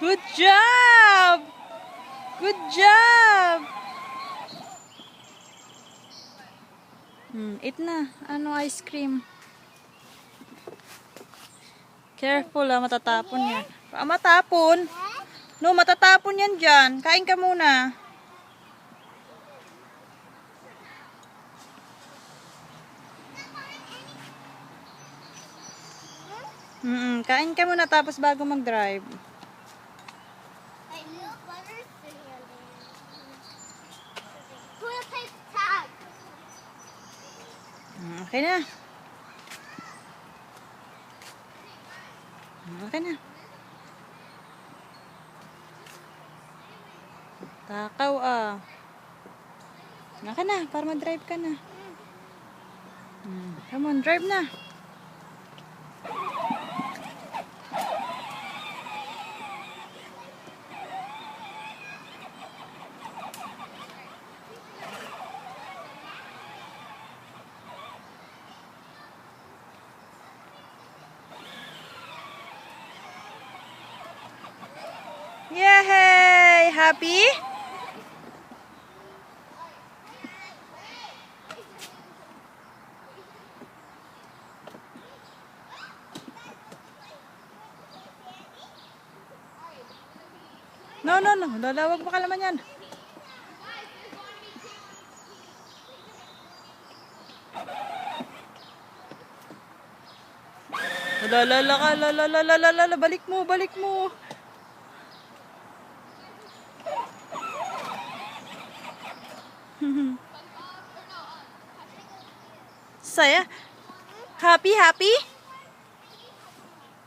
Good job! Good job! Eat na. Ano ice cream? Careful matatapon yan. Matapon? No, matatapon yan dyan. Kain ka muna. Kain ka muna tapos bago mag-drive. Okay na. Okay na. Takaw Okay na, para mag-drive ka na. Come on, drive na. Yay! Happy? No. Lalawag pa ka naman yan. Balik mo. Saya? Happy?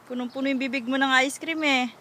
Punong-puno yung bibig mo ng ice cream eh.